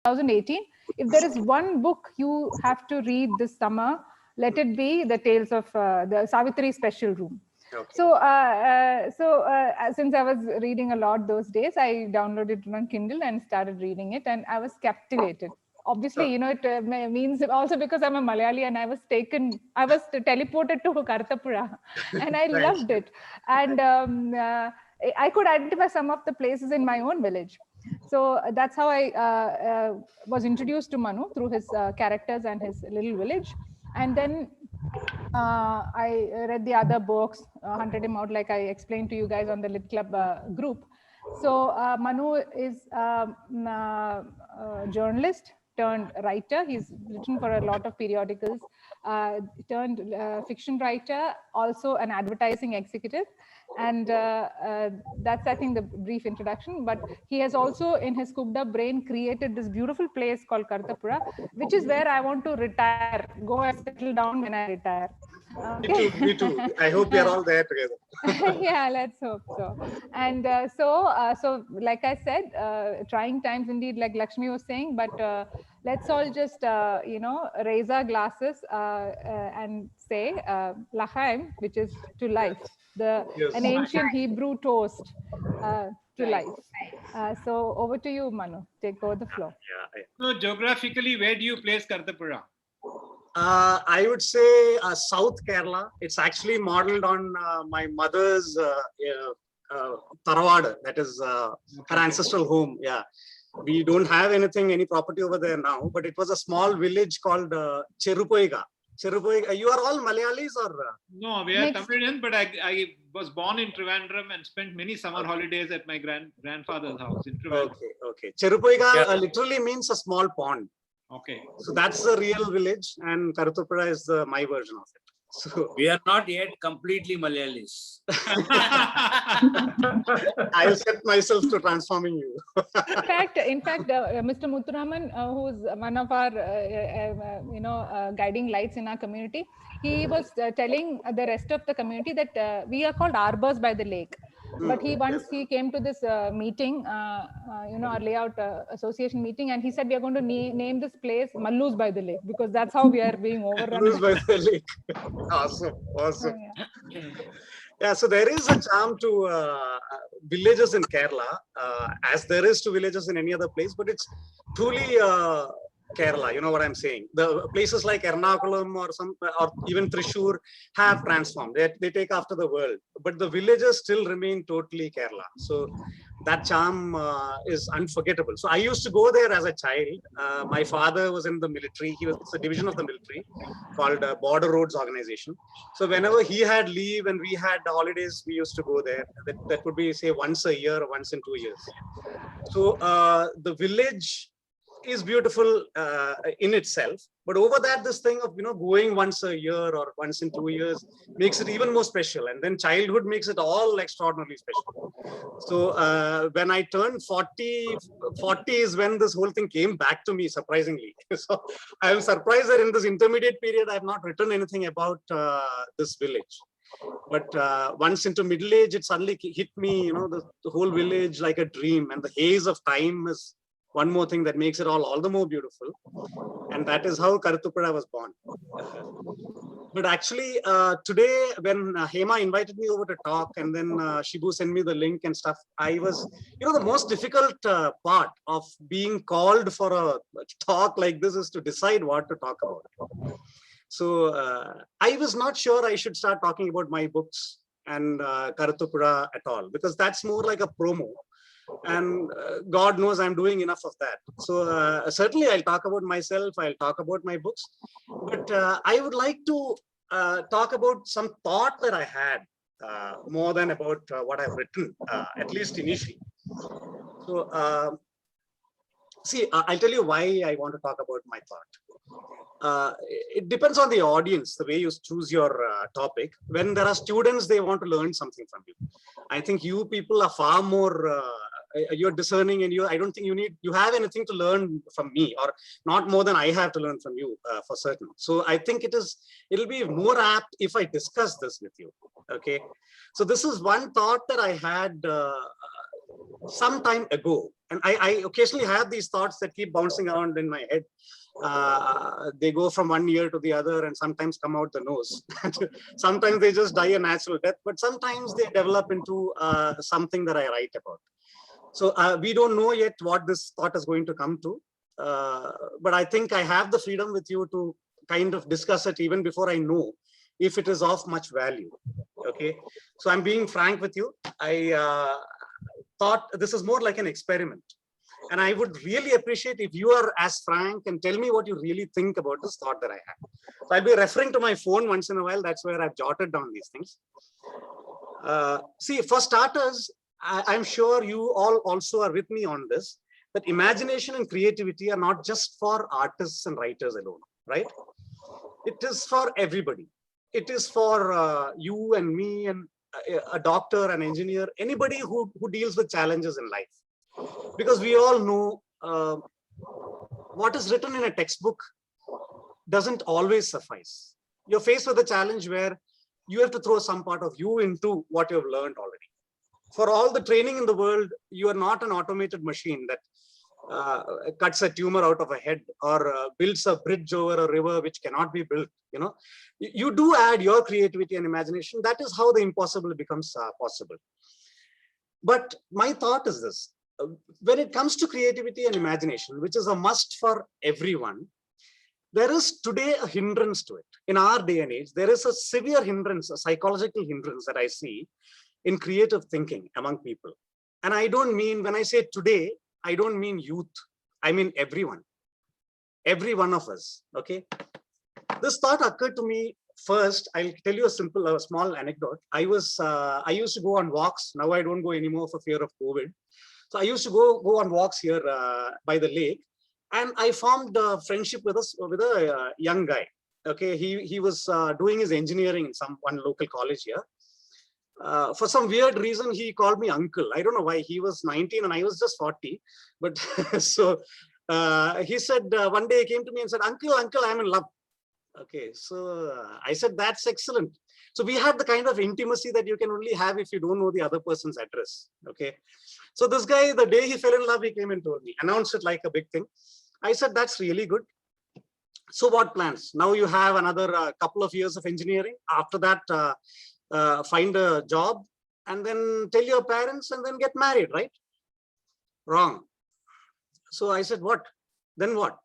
2018. If there is one book you have to read this summer, let it be The Tales of the Savitri Special Room. Okay. So since I was reading a lot those days, I downloaded it on Kindle and started reading it, and I was captivated. Obviously, you know, it means also because I'm a Malayali and I was teleported to Karuthapura and I loved it. And I could identify some of the places in my own village. So that's how I was introduced to Manu, through his characters and his little village. And then I read the other books, hunted him out, like I explained to you guys on the Lit Club group. So Manu is a journalist turned writer. He's written for a lot of periodicals, turned fiction writer, also an advertising executive. And that's, I think, the brief introduction. But he has also, in his cooked up brain, created this beautiful place called Karathupuzha, which is where I want to retire, go and settle down when I retire. Okay. Me too. I hope we are all there together. Yeah, let's hope so. And so like I said, trying times indeed, like Lakshmi was saying, but let's all just, raise our glasses and say Lachaim, which is to life, an ancient Hebrew toast to life. So over to you, Manu. Take over the floor. So geographically, where do you place Karathupuzha? I would say South Kerala. It's actually modeled on my mother's Taravada, that is her ancestral home. Yeah, we don't have any property over there now, but it was a small village called Cherupoiga. You are all Malayalis or? No, we are Tamilians, but I was born in Trivandrum and spent many summer holidays at my grandfather's house in Trivandrum. Okay. Cherupoiga literally means a small pond. Okay. So that's the real village, and Karathupuzha is my version of it. So we are not yet completely Malayalis. I'll set myself to transforming you. in fact, Mr. Muthuraman, who's one of our, guiding lights in our community, he was telling the rest of the community that we are called Arbors by the lake. But he came to this meeting, our layout association meeting, and he said we are going to name this place Mallus by the lake, because that's how we are being overrun. Mallus by the lake. Awesome. Yeah, so there is a charm to villages in Kerala, as there is to villages in any other place, but it's truly Kerala, you know what I'm saying. The places like Ernakulam or even Thrissur have transformed. They take after the world, but the villages still remain totally Kerala. So that charm is unforgettable. So I used to go there as a child. My father was in the military. He was a division of the military called Border Roads Organization. So whenever he had leave and we had holidays, we used to go there. That would be, say, once a year or once in 2 years. So the village is beautiful in itself, but over that, this thing of going once a year or once in 2 years makes it even more special, and then childhood makes it all extraordinarily special. So when I turned 40 is when this whole thing came back to me, surprisingly. So I am surprised that in this intermediate period I have not written anything about this village. But once into middle age, it suddenly hit me, the whole village like a dream, and the haze of time is one more thing that makes it all the more beautiful. And that is how Karathupuzha was born. But actually, today, when Hema invited me over to talk, and then Shibu sent me the link and stuff, I was, the most difficult part of being called for a talk like this is to decide what to talk about. So I was not sure I should start talking about my books and Karathupuzha at all, because that's more like a promo. And God knows I'm doing enough of that. So certainly I'll talk about myself, I'll talk about my books, but I would like to talk about some thought that I had more than about what I've written, at least initially. So see, I'll tell you why I want to talk about my thought. It depends on the audience, the way you choose your topic. When there are students, they want to learn something from you. I think you people are far more you're discerning, and I don't think you have anything to learn from me, or not more than I have to learn from you for certain. So I think it'll be more apt if I discuss this with you. Okay. So this is one thought that I had some time ago, and I occasionally have these thoughts that keep bouncing around in my head. They go from one ear to the other and sometimes come out the nose. Sometimes they just die a natural death, but sometimes they develop into something that I write about. So we don't know yet what this thought is going to come to, but I think I have the freedom with you to kind of discuss it even before I know if it is of much value. Okay, so I'm being frank with you. I thought this is more like an experiment. And I would really appreciate if you are as frank and tell me what you really think about this thought that I have. So I'll be referring to my phone once in a while. That's where I've jotted down these things. See, for starters, I'm sure you all also are with me on this, that imagination and creativity are not just for artists and writers alone, right? It is for everybody. It is for you and me and a doctor, an engineer, anybody who deals with challenges in life. Because we all know what is written in a textbook doesn't always suffice. You're faced with a challenge where you have to throw some part of you into what you've learned already. For all the training in the world, you are not an automated machine that cuts a tumor out of a head or builds a bridge over a river which cannot be built. You know, you do add your creativity and imagination. That is how the impossible becomes possible. But my thought is this. When it comes to creativity and imagination, which is a must for everyone, there is today a hindrance to it. In our day and age, there is a severe hindrance, a psychological hindrance that I see in creative thinking among people. And I don't mean, when I say today, I don't mean youth. I mean everyone, every one of us, okay? This thought occurred to me first. I'll tell you a small anecdote. I used to go on walks. Now I don't go anymore for fear of COVID. So I used to go on walks here by the lake, and I formed a friendship with a young guy. Okay, he was doing his engineering in one local college here. For some weird reason, he called me uncle. I don't know why. He was 19 and I was just 40. But so he said, one day he came to me and said, uncle, I'm in love. Okay, so I said, that's excellent. So we had the kind of intimacy that you can only have if you don't know the other person's address. Okay. So this guy, the day he fell in love, he came and told me, announced it like a big thing. I said, that's really good. So what plans? Now you have another couple of years of engineering. After that, find a job and then tell your parents and then get married, right? Wrong. So I said, what? Then what?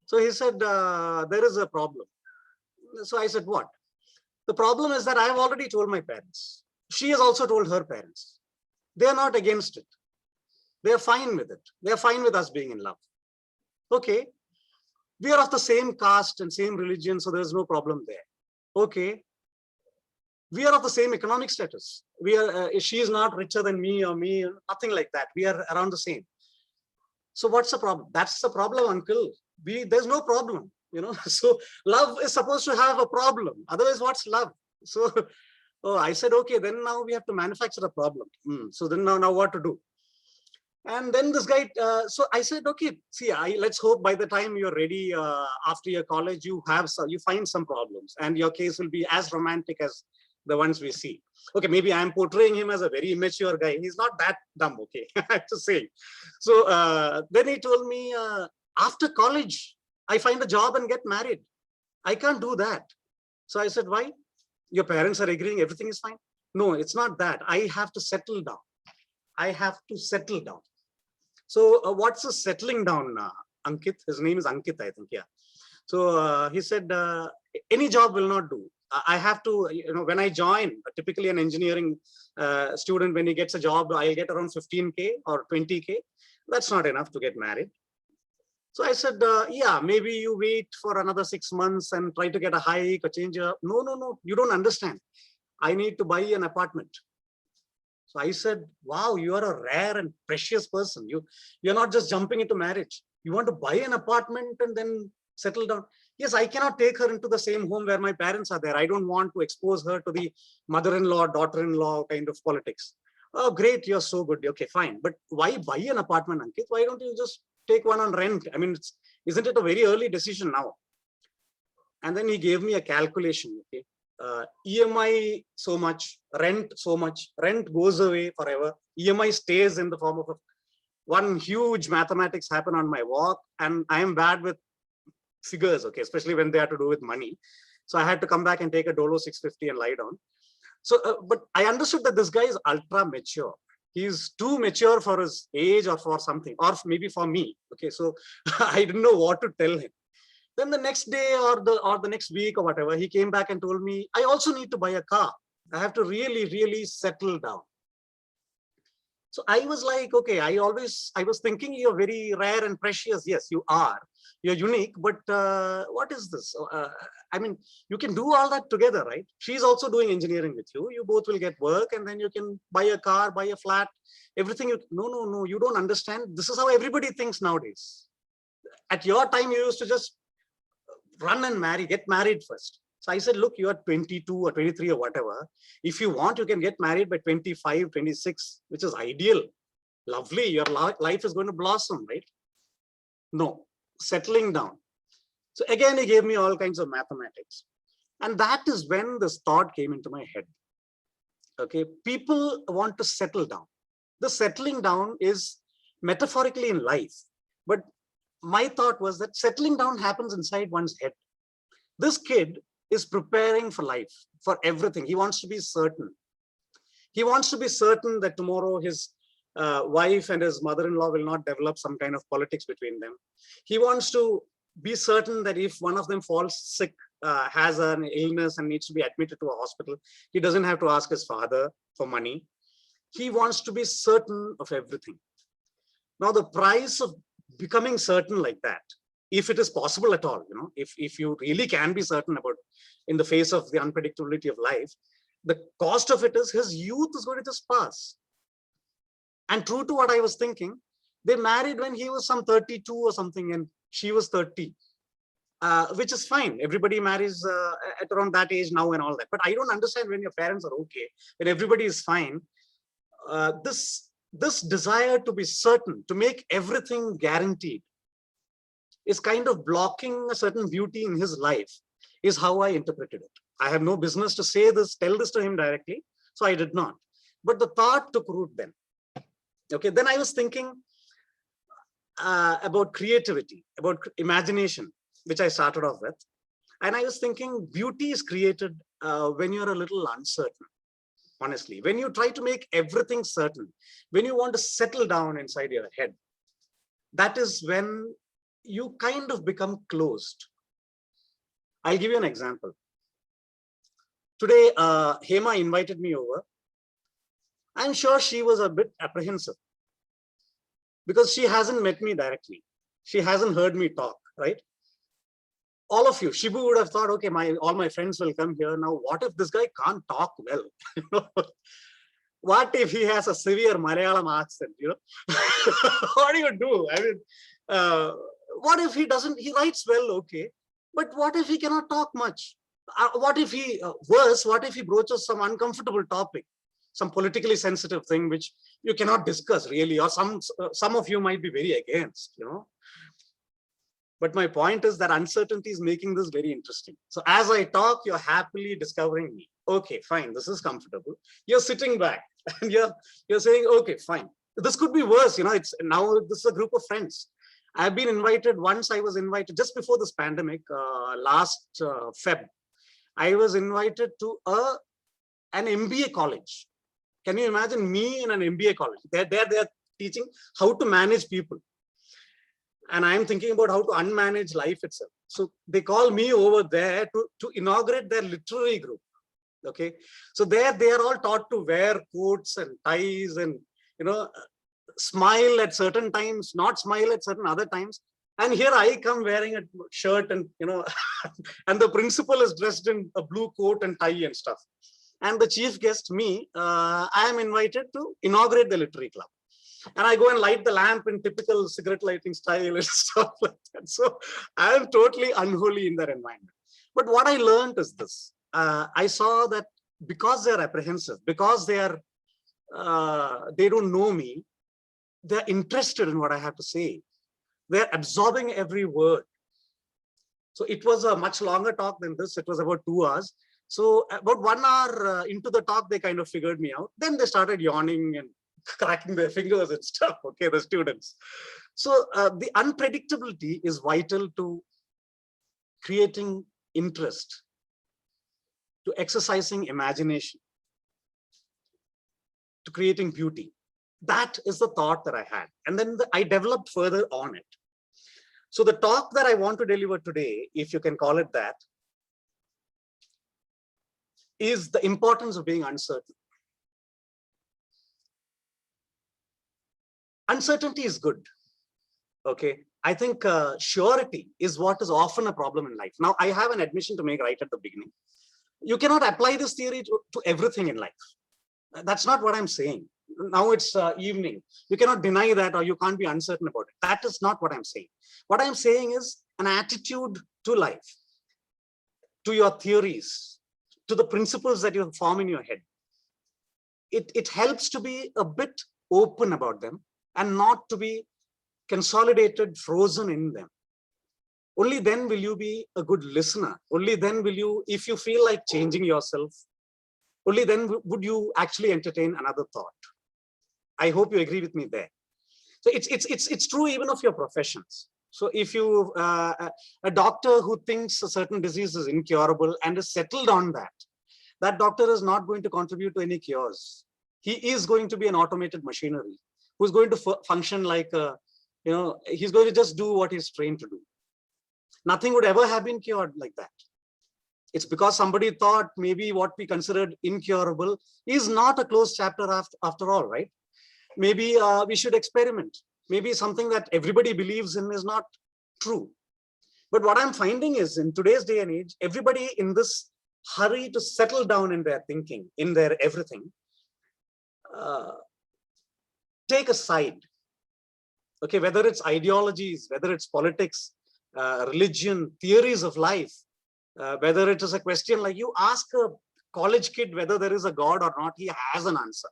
So he said, there is a problem. So I said, what? The problem is that I've already told my parents. She has also told her parents. They are not against it. They're fine with it. They're fine with us being in love. Okay. We are of the same caste and same religion, so there's no problem there. Okay. We are of the same economic status. We are. She is not richer than me or me, nothing like that. We are around the same. So what's the problem? That's the problem, uncle. There's no problem. You know, so love is supposed to have a problem. Otherwise, what's love? So, oh, I said, okay, then now we have to manufacture a problem. So then now what to do? And then this guy, so I said, okay, see, let's hope by the time you're ready after your college, you find some problems and your case will be as romantic as the ones we see. Okay, maybe I'm portraying him as a very immature guy. He's not that dumb, okay, I have to say. So then he told me, after college, I find a job and get married. I can't do that. So I said, why? Your parents are agreeing, everything is fine. No, it's not that. I have to settle down. I have to settle down. So what's a settling down, Ankit? His name is Ankit, I think, yeah. So he said, any job will not do. I have to, you know, when I join, typically an engineering student, when he gets a job, I'll get around 15K or 20K. That's not enough to get married. So I said, yeah, maybe you wait for another 6 months and try to get a hike or change your, no, you don't understand. I need to buy an apartment. So I said, wow, you are a rare and precious person. You're not just jumping into marriage. You want to buy an apartment and then settle down. Yes, I cannot take her into the same home where my parents are there. I don't want to expose her to the mother-in-law, daughter-in-law kind of politics. Oh, great, you're so good. Okay, fine. But why buy an apartment, Ankit? Why don't you just take one on rent? I mean, isn't it a very early decision now? And then he gave me a calculation. Okay, EMI so much, rent so much, rent goes away forever, EMI stays in the form of one huge mathematics happen on my walk, and I am bad with figures, okay, especially when they have to do with money. So I had to come back and take a Dolo 650 and lie down. So, but I understood that this guy is ultra mature. He's too mature for his age or for something, or maybe for me. Okay, so I didn't know what to tell him. Then the next day or the next week or whatever, he came back and told me, I also need to buy a car. I have to really settle down. So I was like, okay, I was thinking you're very rare and precious. Yes, you are. You're unique, but what is this? I mean, you can do all that together, right? She's also doing engineering with you. You both will get work, and then you can buy a car, buy a flat, everything. No, you don't understand. This is how everybody thinks nowadays. At your time, you used to just run and get married first. So I said, look, you are 22 or 23 or whatever. If you want, you can get married by 25, 26, which is ideal. Lovely. Your life is going to blossom, right? No, settling down. So again, he gave me all kinds of mathematics. And that is when this thought came into my head. Okay, people want to settle down. The settling down is metaphorically in life. But my thought was that settling down happens inside one's head. This kid is preparing for life, for everything. He wants to be certain. He wants to be certain that tomorrow his wife and his mother-in-law will not develop some kind of politics between them. He wants to be certain that if one of them falls sick, has an illness and needs to be admitted to a hospital, he doesn't have to ask his father for money. He wants to be certain of everything. Now, the price of becoming certain like that, if it is possible at all, if you really can be certain about in the face of the unpredictability of life, the cost of it is his youth is going to just pass. And true to what I was thinking, they married when he was some 32 or something and she was 30, which is fine. Everybody marries at around that age now and all that. But I don't understand when your parents are okay, when everybody is fine, this desire to be certain, to make everything guaranteed, is kind of blocking a certain beauty in his life, is how I interpreted it. I have no business to say this, tell this to him directly, so I did not. But the thought took root then. Okay, then I was thinking about creativity, about imagination, which I started off with. And I was thinking beauty is created when you're a little uncertain, honestly. When you try to make everything certain, when you want to settle down inside your head, that is when you kind of become closed. I'll give you an example. Today, Hema invited me over. I'm sure she was a bit apprehensive because she hasn't met me directly. She hasn't heard me talk, right? All of you, Shibu would have thought, okay, all my friends will come here. Now, what if this guy can't talk well? What if he has a severe Malayalam accent? What do you do? I mean, what if he writes well, okay, but what if he cannot talk much? What if what if he broaches some uncomfortable topic, some politically sensitive thing which you cannot discuss really, or some of you might be very against, But my point is that uncertainty is making this very interesting. So as I talk, you're happily discovering me. Okay, fine, this is comfortable. You're sitting back and you're saying, okay, fine. This could be worse, it's now this is a group of friends. I've been invited, once I was invited just before this pandemic, last Feb, I was invited to an MBA college. Can you imagine me in an MBA college? They're teaching how to manage people. And I'm thinking about how to unmanage life itself. So they call me over there to inaugurate their literary group. Okay. So there they are all taught to wear coats and ties and, smile at certain times, not smile at certain other times. And here I come wearing a shirt and, and the principal is dressed in a blue coat and tie and stuff. And the chief guest, me, I am invited to inaugurate the literary club. And I go and light the lamp in typical cigarette lighting style and stuff like that. So I am totally unholy in that environment. But what I learned is this. I saw that because they're apprehensive, because they don't know me, they're interested in what I have to say. They're absorbing every word. So it was a much longer talk than this. It was about 2 hours. So about 1 hour into the talk, they kind of figured me out. Then they started yawning and cracking their fingers and stuff, okay, the students. So the unpredictability is vital to creating interest, to exercising imagination, to creating beauty. That is the thought that I had. And then I developed further on it. So the talk that I want to deliver today, if you can call it that, is the importance of being uncertain. Uncertainty is good. Okay. I think surety is what is often a problem in life. Now, I have an admission to make right at the beginning. You cannot apply this theory to everything in life. That's not what I'm saying. Now it's evening. You cannot deny that, or you can't be uncertain about it. That is not what I'm saying. What I'm saying is an attitude to life, to your theories, to the principles that you form in your head. It helps to be a bit open about them and not to be consolidated, frozen in them. Only then will you be a good listener. Only then will you, if you feel like changing yourself, only then would you actually entertain another thought. I hope you agree with me there. So it's true even of your professions. So if you, a doctor who thinks a certain disease is incurable and is settled on that, that doctor is not going to contribute to any cures. He is going to be an automated machinery who's going to function like, he's going to just do what he's trained to do. Nothing would ever have been cured like that. It's because somebody thought maybe what we considered incurable is not a closed chapter after all, right? Maybe we should experiment. Maybe something that everybody believes in is not true. But what I'm finding is in today's day and age, everybody in this hurry to settle down in their thinking, in their everything, take a side. Okay, whether it's ideologies, whether it's politics, religion, theories of life, whether it is a question like you ask a college kid whether there is a God or not, he has an answer.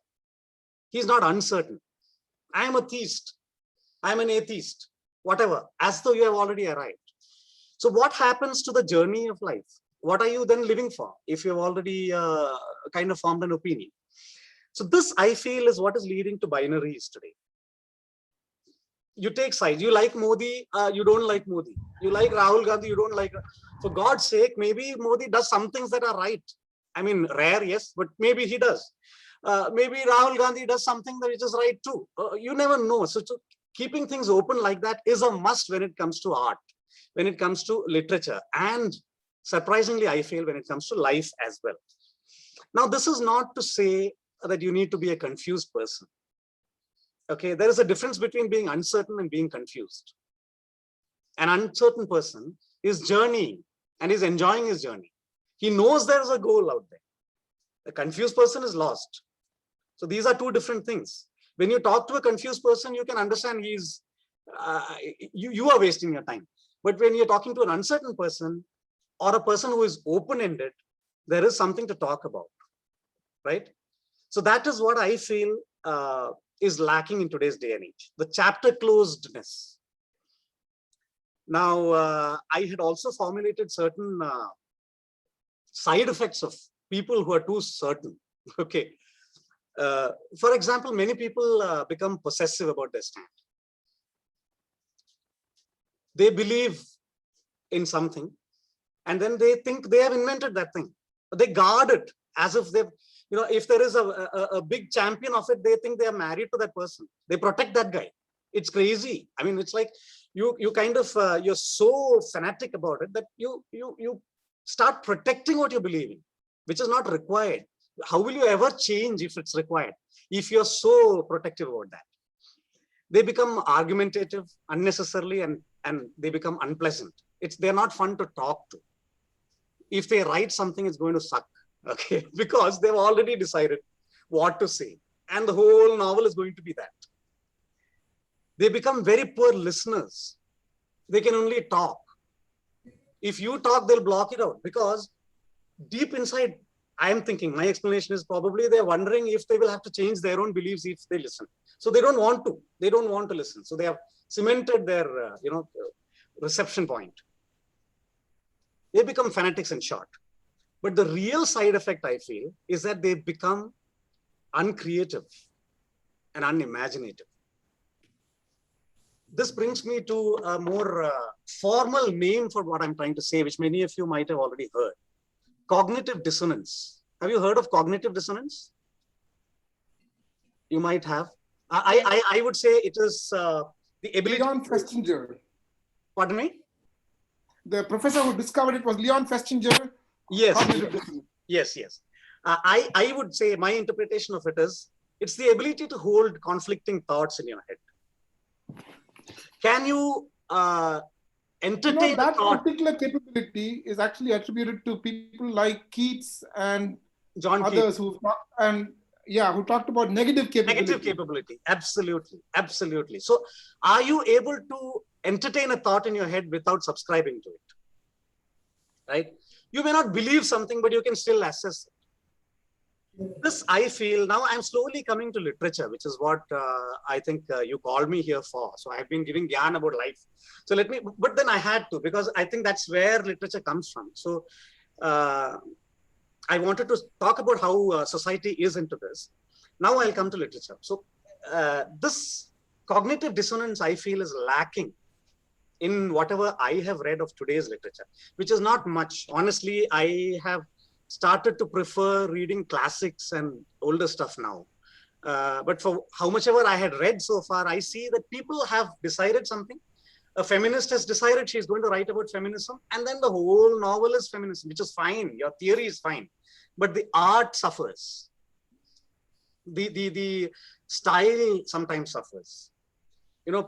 He's not uncertain. I am a theist. I'm an atheist, whatever, as though you have already arrived. So what happens to the journey of life? What are you then living for if you've already kind of formed an opinion? So this, I feel, is what is leading to binaries today. You take sides. You like Modi, you don't like Modi. You like Rahul Gandhi, you don't like. For God's sake, maybe Modi does some things that are right. I mean, rare, yes, but maybe he does. Maybe Rahul Gandhi does something that is right too. You never know. So keeping things open like that is a must when it comes to art, when it comes to literature, and surprisingly, I feel when it comes to life as well. Now, this is not to say that you need to be a confused person. Okay, there is a difference between being uncertain and being confused. An uncertain person is journeying and is enjoying his journey. He knows there is a goal out there. A confused person is lost. So these are two different things. When you talk to a confused person, you can understand he's, you are wasting your time. But when you're talking to an uncertain person or a person who is open-ended, there is something to talk about, right? So that is what I feel is lacking in today's day and age, the chapter closedness. Now, I had also formulated certain side effects of people who are too certain. Okay. For example, many people become possessive about their stand. They believe in something and then they think they have invented that thing. They guard it as if they've, if there is a big champion of it, they think they are married to that person. They protect that guy. It's crazy. I mean, it's like you kind of, you're so fanatic about it that you start protecting what you believe in, which is not required. How will you ever change if it's required? If you're so protective about that, they become argumentative unnecessarily and they become unpleasant. They're not fun to talk to. If they write something, it's going to suck. Okay, because they've already decided what to say. And the whole novel is going to be that. They become very poor listeners. They can only talk. If you talk, they'll block it out because deep inside, I am thinking, my explanation is probably they're wondering if they will have to change their own beliefs if they listen. So they don't want to. They don't want to listen. So they have cemented their, reception point. They become fanatics in short. But the real side effect, I feel, is that they become uncreative and unimaginative. This brings me to a more formal name for what I'm trying to say, which many of you might have already heard. Cognitive dissonance. Have you heard of cognitive dissonance? You might have. I would say it is the ability. Leon Festinger. Pardon me? The professor who discovered it was Leon Festinger. Yes. Yes. I would say my interpretation of it is it's the ability to hold conflicting thoughts in your head. Can you entertain that thought? particular capability is actually attributed to people like Keats and John others Keats. who talked about negative capability. Negative capability. Absolutely. So are you able to entertain a thought in your head without subscribing to it? Right? You may not believe something, but you can still assess it. This, I feel, now I'm slowly coming to literature, which is what I think you called me here for. So I've been giving gyan about life. So but then I had to, because I think that's where literature comes from. So I wanted to talk about how society is into this. Now I'll come to literature. So this cognitive dissonance, I feel, is lacking in whatever I have read of today's literature, which is not much. Honestly, I have started to prefer reading classics and older stuff now. But for how much ever I had read so far, I see that people have decided something. A feminist has decided she's going to write about feminism, and then the whole novel is feminism, which is fine. Your theory is fine, but the art suffers. The style sometimes suffers.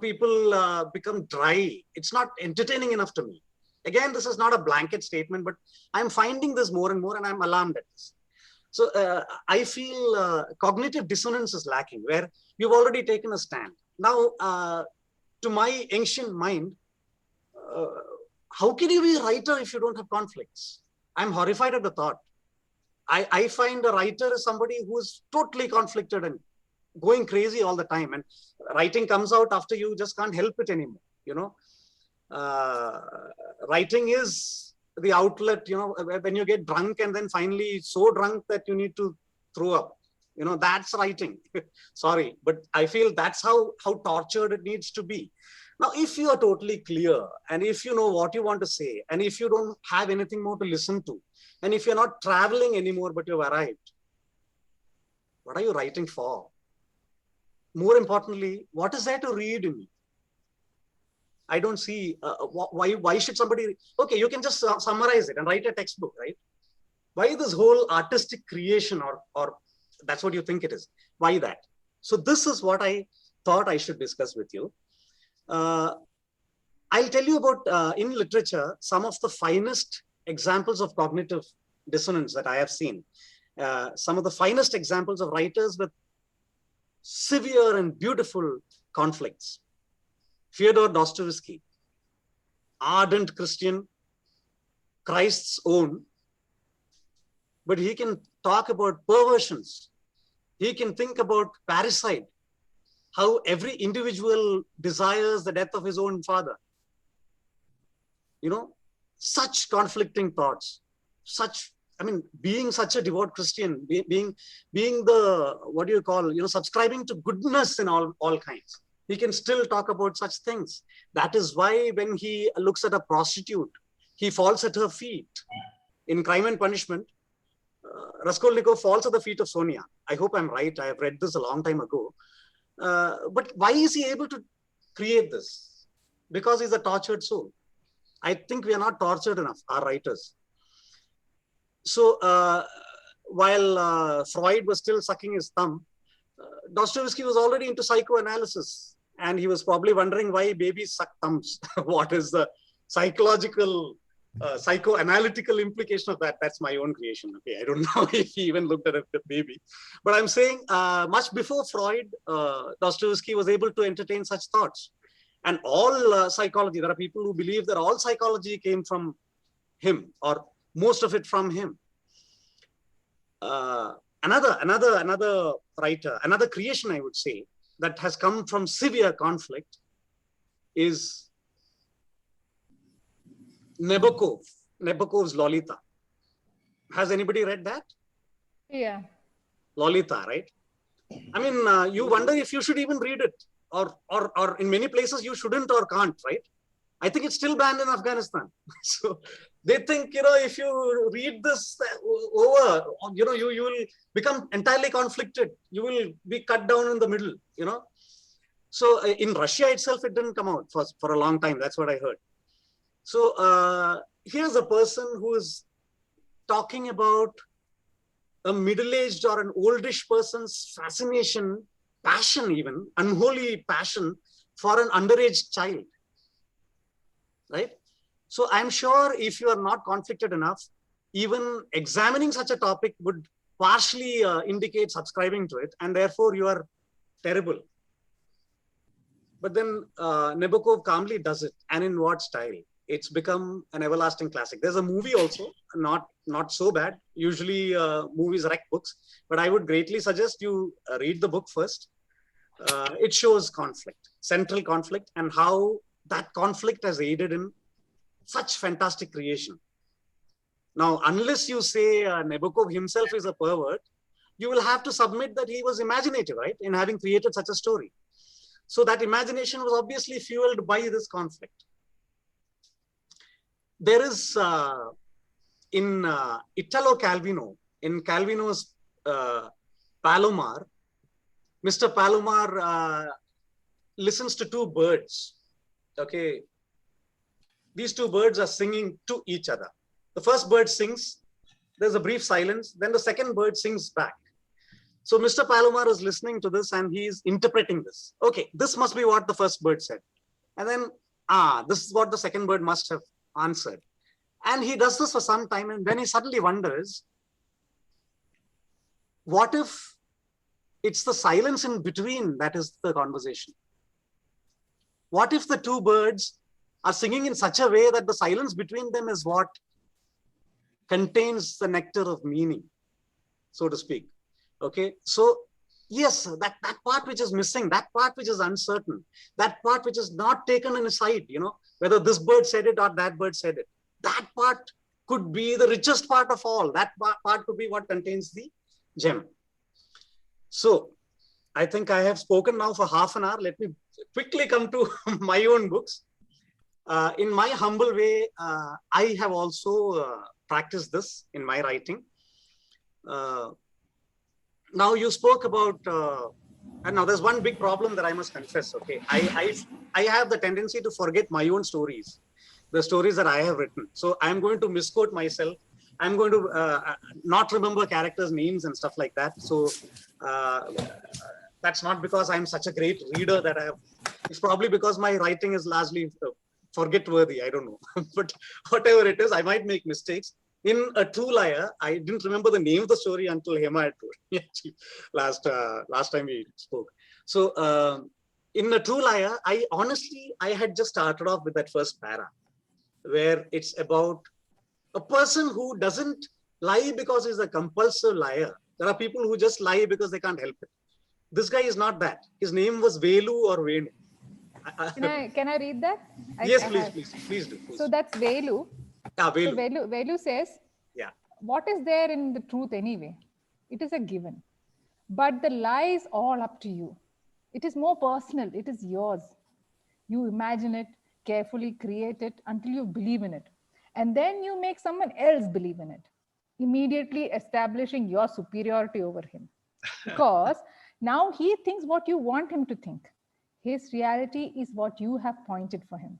People become dry. It's not entertaining enough to me. Again, this is not a blanket statement, but I'm finding this more and more, and I'm alarmed at this. So I feel cognitive dissonance is lacking, where you've already taken a stand. Now, to my ancient mind, how can you be a writer if you don't have conflicts? I'm horrified at the thought. I find a writer is somebody who is totally conflicted and going crazy all the time. And writing comes out after you just can't help it anymore, writing is the outlet, when you get drunk and then finally so drunk that you need to throw up, that's writing. Sorry, but I feel that's how tortured it needs to be. Now, if you are totally clear, and if you know what you want to say, and if you don't have anything more to listen to, and if you're not traveling anymore, but you've arrived, what are you writing for? More importantly, what is there to read in me? I don't see why should somebody, okay, you can just summarize it and write a textbook, right? Why this whole artistic creation, or that's what you think it is? Why that? So this is what I thought I should discuss with you. I'll tell you about, in literature, some of the finest examples of cognitive dissonance that I have seen. Some of the finest examples of writers with severe and beautiful conflicts. Fyodor Dostoevsky, ardent Christian, Christ's own, but he can talk about perversions. He can think about parricide, how every individual desires the death of his own father. Such conflicting thoughts, being such a devout Christian, being the, subscribing to goodness in all kinds. He can still talk about such things. That is why when he looks at a prostitute, he falls at her feet. In Crime and Punishment, Raskolnikov falls at the feet of Sonia. I hope I'm right. I have read this a long time ago. But why is he able to create this? Because he's a tortured soul. I think we are not tortured enough, our writers. So while Freud was still sucking his thumb, Dostoevsky was already into psychoanalysis. And he was probably wondering why babies suck thumbs. What is the psychological, psychoanalytical implication of that? That's my own creation. Okay, I don't know if he even looked at a baby. But I'm saying much before Freud, Dostoevsky was able to entertain such thoughts. And all psychology, there are people who believe that all psychology came from him, or most of it from him. Another writer, another creation, I would say, that has come from severe conflict is Nabokov's Lolita. Has anybody read that? Yeah. Lolita, right? I mean, you wonder if you should even read it, or in many places you shouldn't or can't, right? I think it's still banned in Afghanistan. So they think, if you read this over, you will become entirely conflicted. You will be cut down in the middle, So in Russia itself, it didn't come out for a long time. That's what I heard. So here's a person who is talking about a middle-aged or an oldish person's fascination, passion even, unholy passion for an underage child, right? So I'm sure if you are not conflicted enough, even examining such a topic would partially indicate subscribing to it, and therefore you are terrible. But then Nabokov calmly does it, and in what style? It's become an everlasting classic. There's a movie also, not so bad. Usually movies wreck books, but I would greatly suggest you read the book first. It shows conflict, central conflict, and how that conflict has aided in such fantastic creation. Now, unless you say Nabokov himself is a pervert, you will have to submit that he was imaginative, right, in having created such a story. So that imagination was obviously fueled by this conflict. There is in Italo Calvino, in Calvino's Palomar, Mr. Palomar listens to two birds. Okay, these two birds are singing to each other. The first bird sings, there's a brief silence, then the second bird sings back. So Mr. Palomar is listening to this and he's interpreting this. Okay, this must be what the first bird said. And then, this is what the second bird must have answered. And he does this for some time, and then he suddenly wonders, what if it's the silence in between that is the conversation? What if the two birds are singing in such a way that the silence between them is what contains the nectar of meaning, so to speak? Okay, so yes, that part which is missing, that part which is uncertain, that part which is not taken in sight, whether this bird said it or that bird said it, that part could be the richest part of all. That part could be what contains the gem. So I think I have spoken now for half an hour. Let me quickly come to my own books. In my humble way, I have also practiced this in my writing. Now you spoke about, and now there's one big problem that I must confess. Okay, I have the tendency to forget my own stories, the stories that I have written. So I'm going to misquote myself. I'm going to not remember characters' names and stuff like that. So that's not because I'm such a great reader that I have. It's probably because my writing is largely forget-worthy. I don't know, but whatever it is, I might make mistakes. In A True Liar, I didn't remember the name of the story until Hema had told me last time we spoke. So in A True Liar, I had just started off with that first para, where it's about a person who doesn't lie because he's a compulsive liar. There are people who just lie because they can't help it. This guy is not that. His name was Velu or Venu. Can I read that? Yes, please do. Please. So that's Velu. Yeah, Velu. So Velu says, yeah, what is there in the truth anyway? It is a given. But the lie is all up to you. It is more personal. It is yours. You imagine it, carefully create it until you believe in it. And then you make someone else believe in it, immediately establishing your superiority over him. Because now he thinks what you want him to think. His reality is what you have pointed for him.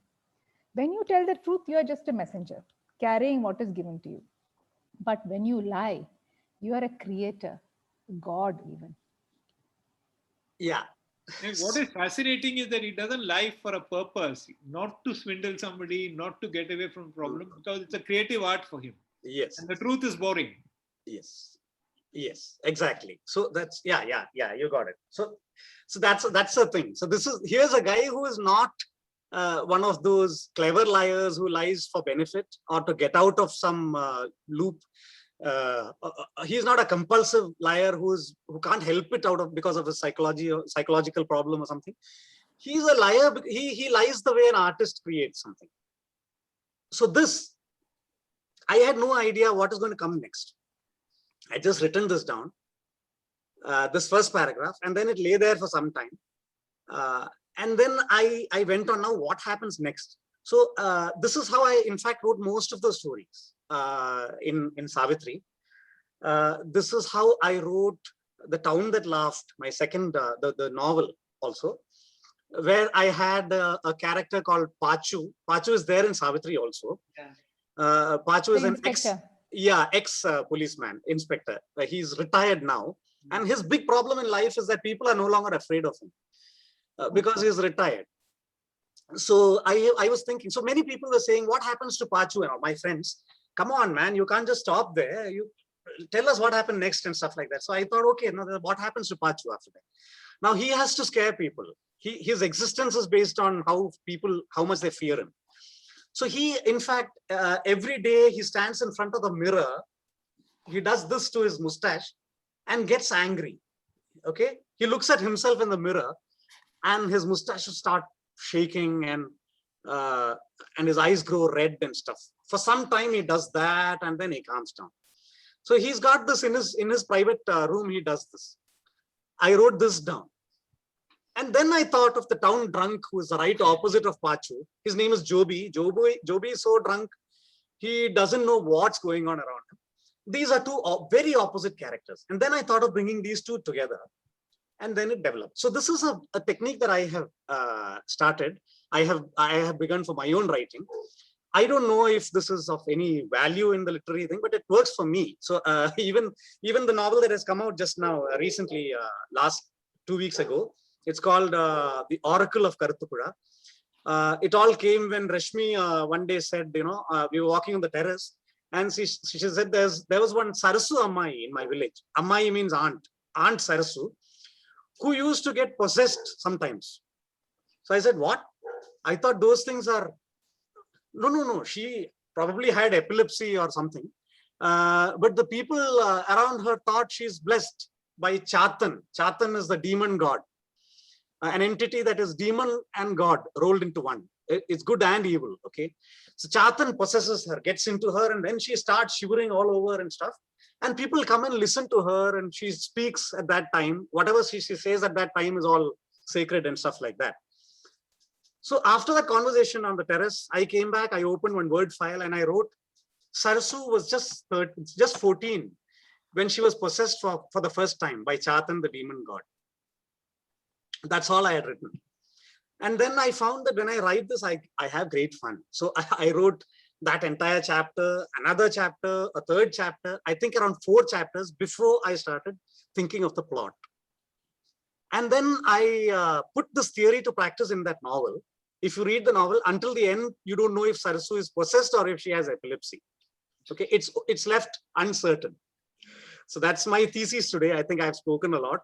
When you tell the truth, you are just a messenger, carrying what is given to you. But when you lie, you are a creator, God even. Yeah. And what is fascinating is that he doesn't lie for a purpose, not to swindle somebody, not to get away from a problem, because it's a creative art for him. Yes. And the truth is boring. Yes, exactly. So that's, yeah, you got it. So that's the thing. So here's a guy who is not one of those clever liars who lies for benefit or to get out of some loop. He's not a compulsive liar who can't help it because of a psychological problem or something. He's a liar. He lies the way an artist creates something. So this I had no idea what is going to come next. I just written this down, this first paragraph, and then it lay there for some time. And then I went on, now what happens next? So this is how I, in fact, wrote most of the stories in Savitri. This is how I wrote The Town That Laughed, my second, the novel also, where I had a character called Pachu. Pachu is there in Savitri also. Yeah. Pachu is an inspector. ex policeman, inspector. He's retired now. And his big problem in life is that people are no longer afraid of him because he's retired. So I was thinking, so many people were saying, what happens to Pachu? And all my friends, come on, man, you can't just stop there. You tell us what happened next and stuff like that. So I thought, okay, now what happens to Pachu after that? Now he has to scare people. His existence is based on how much they fear him. So he, in fact, every day he stands in front of the mirror. He does this to his mustache and gets angry. Okay, he looks at himself in the mirror, and his mustache start shaking, and his eyes grow red and stuff. For some time he does that, and then he calms down. So he's got this in his private room. He does this. I wrote this down. And then I thought of the town drunk who is the right opposite of Pachu. His name is Joby. Joby is so drunk, he doesn't know what's going on around him. These are two very opposite characters. And then I thought of bringing these two together, and then it developed. So this is a technique that I have started. I have begun for my own writing. I don't know if this is of any value in the literary thing, but it works for me. So even the novel that has come out just now, recently, last 2 weeks ago, it's called The Oracle of Karuthapura. It all came when Rashmi one day said, we were walking on the terrace, and she said there was one Sarasu Ammai in my village. Ammai means aunt Sarasu, who used to get possessed sometimes. So I said, what? I thought those things are, no. She probably had epilepsy or something. But the people around her thought she's blessed by Chatan. Chatan is the demon god. An entity that is demon and God rolled into one. It's good and evil, okay? So Chatan possesses her, gets into her, and then she starts shivering all over and stuff. And people come and listen to her, and she speaks at that time. Whatever she says at that time is all sacred and stuff like that. So after that conversation on the terrace, I came back, I opened one word file, and I wrote, Sarasu was just 14 when she was possessed for the first time by Chatan, the demon god. That's all I had written. And then I found that when I write this, I have great fun. So I wrote that entire chapter, another chapter, a third chapter, I think around 4 chapters before I started thinking of the plot. And then I put this theory to practice in that novel. If you read the novel, until the end, you don't know if Sarasu is possessed or if she has epilepsy. Okay, it's left uncertain. So that's my thesis today. I think I've spoken a lot.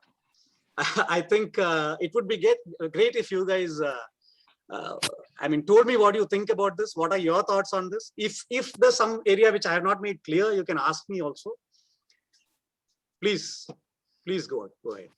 I think it would be great if you guys, told me what you think about this. What are your thoughts on this? If there's some area which I have not made clear, you can ask me also. Please go ahead.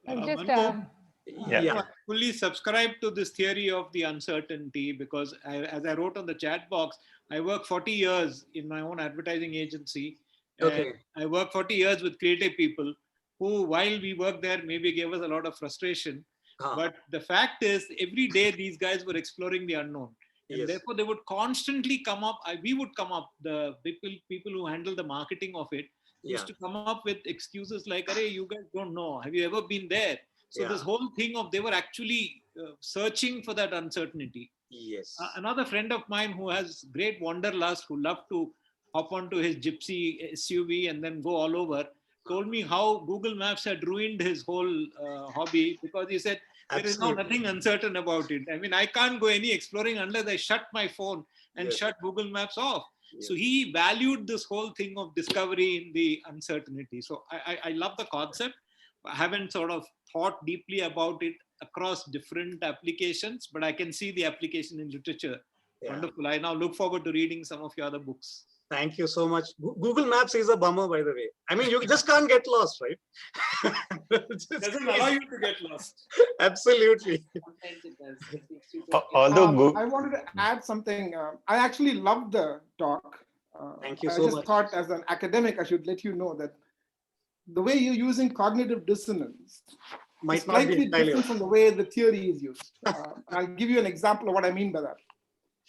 I fully subscribe to this theory of the uncertainty, because as I wrote on the chat box, I worked 40 years in my own advertising agency. Okay. I worked 40 years with creative people who, while we worked there, maybe gave us a lot of frustration. But the fact is, every day these guys were exploring the unknown. And therefore, they would constantly come up, we would come up, the people who handle the marketing of it, used to come up with excuses like, "Arey, you guys don't know. Have you ever been there?" So this whole thing of, they were actually searching for that uncertainty. Yes. Another friend of mine who has great wanderlust, who loved to hop onto his gypsy SUV and then go all over, told me how Google Maps had ruined his whole hobby, because he said, there is nothing uncertain about it. I mean, I can't go any exploring unless I shut my phone and shut Google Maps off. So he valued this whole thing of discovery in the uncertainty. So I love the concept. I haven't sort of thought deeply about it across different applications, but I can see the application in literature. Wonderful. I now look forward to reading some of your other books. Thank you so much. Google Maps is a bummer, by the way. I mean, you just can't get lost, right? It doesn't allow you to get lost. Absolutely. I wanted to add something. I actually loved the talk. Thank you I so just much. thought as an academic, I should let you know that the way you're using cognitive dissonance Might is not be slightly entirely different from the way the theory is used. And I'll give you an example of what I mean by that.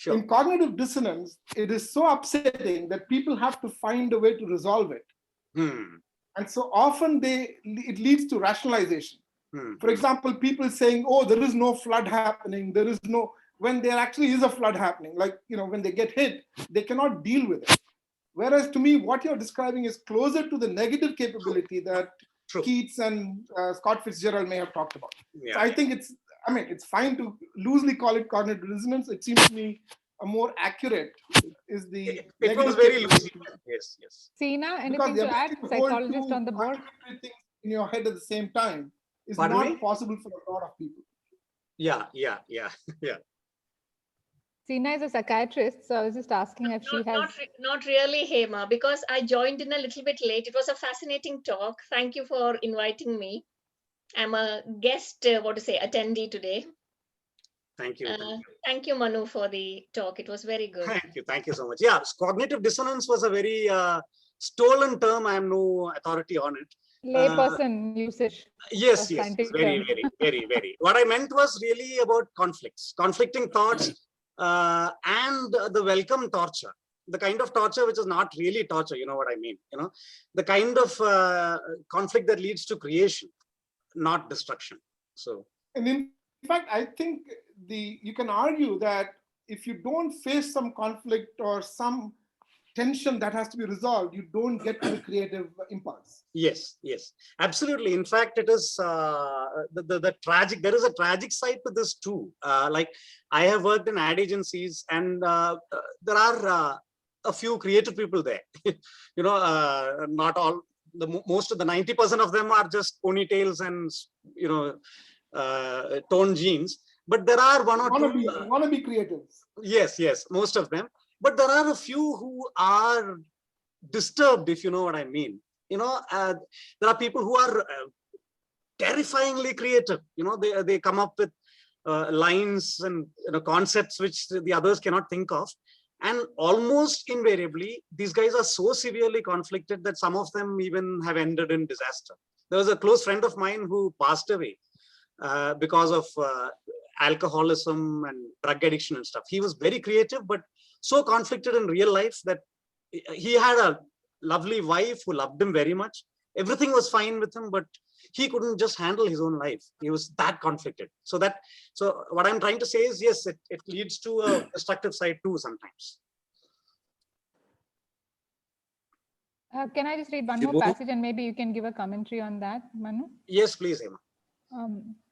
sure. In cognitive dissonance, it is so upsetting that people have to find a way to resolve it. And so often it leads to rationalization. For example, people saying, oh, there is no flood happening. There is no, when there actually is a flood happening, like, when they get hit, they cannot deal with it. Whereas to me, what you're describing is closer to the negative capability that True. Keats and Scott Fitzgerald may have talked about. Yeah. So I think it's fine to loosely call it cognitive dissonance. It seems to me a more accurate is the It was negative very capability. loose. Yes, yes. Sina, Because anything the to add? ability to hold Psychologist two on the board? contradictory things in your head at the same time is Pardon not me? possible for a lot of people. Yeah. Sina is a psychiatrist, so I was just asking if she has. Not really, Hema, because I joined in a little bit late. It was a fascinating talk. Thank you for inviting me. I'm a guest, attendee today. Thank you. Thank you, Manu, for the talk. It was very good. Thank you so much. Yeah, cognitive dissonance was a very stolen term. I am no authority on it. Layperson usage. Yes, very. What I meant was really about conflicting thoughts, and the welcome torture. The kind of torture which is not really torture, you know what I mean? The kind of conflict that leads to creation, not destruction. So, and in fact, I think you can argue that if you don't face some conflict or some tension that has to be resolved, you don't get to the creative impulse. Yes, absolutely. In fact, it is the tragic. There is a tragic side to this too. Like I have worked in ad agencies, and there are a few creative people there. Not all. Most of the 90% of them are just ponytails and toned jeans. But there are one or two wannabe creatives. Yes, most of them. But there are a few who are disturbed, if you know what I mean. There are people who are terrifyingly creative. They come up with lines and concepts which the others cannot think of. And almost invariably, these guys are so severely conflicted that some of them even have ended in disaster. There was a close friend of mine who passed away because of alcoholism and drug addiction and stuff. He was very creative, but so conflicted in real life that he had a lovely wife who loved him very much. Everything was fine with him, but he couldn't just handle his own life. He was that conflicted. So what I'm trying to say is, yes, it leads to a destructive side too sometimes. Can I just read one more passage and maybe you can give a commentary on that, Manu? Yes, please, Hema.